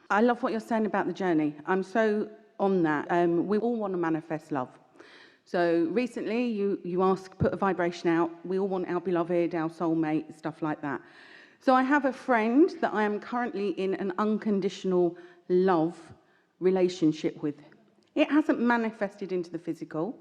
I love what you're saying about the journey. I'm so on that. We all want to manifest love. So recently you asked, put a vibration out. We all want our beloved, our soulmate, stuff like that. So I have a friend that I am currently in an unconditional love relationship with. It hasn't manifested into the physical,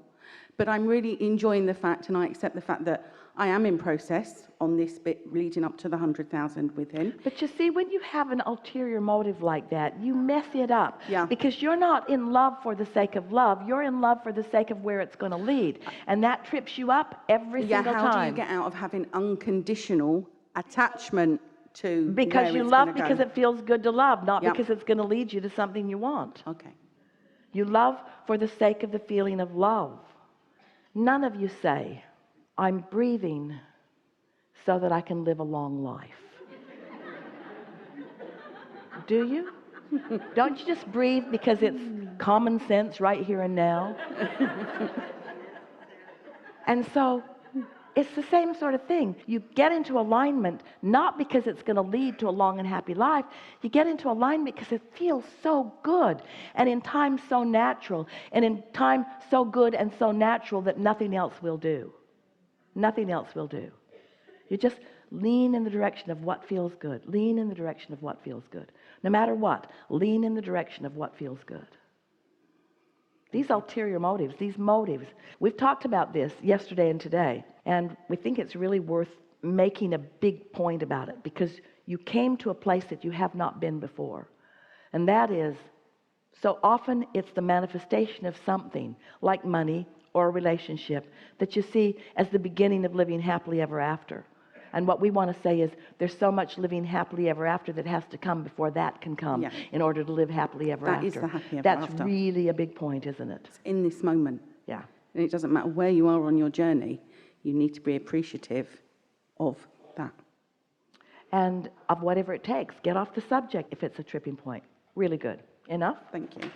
but I'm really enjoying the fact, and I accept the fact that I am in process on this bit leading up to the 100,000 with him. But you see, when you have an ulterior motive like that, you mess it up. Yeah. Because you're not in love for the sake of love. You're in love for the sake of where it's going to lead. And that trips you up every single time. How do you get out of having unconditional attachment to because where you it's love gonna go? because it feels good to love, not Yep. because it's going to lead you to something you want. Okay. You love for the sake of the feeling of love. None of you say, I'm breathing so that I can live a long life. Do you? Don't you just breathe because it's common sense right here and now? And so it's the same sort of thing. You get into alignment not because it's going to lead to a long and happy life. You get into alignment because it feels so good, and in time so natural, and in time so good and so natural that nothing else will do. Nothing else will do. You just lean in the direction of what feels good. Lean in the direction of what feels good. No matter what, lean in the direction of what feels good. These ulterior motives, these motives, we've talked about this yesterday and today, and we think it's really worth making a big point about it, because you came to a place that you have not been before. And that is, so often it's the manifestation of something like money or a relationship that you see as the beginning of living happily ever after. And what we want to say is there's so much living happily ever after that has to come before that can come in order to live happily ever after. That is the happy ever That's after. really a big point, isn't it? It's in this moment. Yeah. And it doesn't matter where you are on your journey, you need to be appreciative of that. And of whatever it takes. Get off the subject if it's a tripping point. Really good. Enough? Thank you.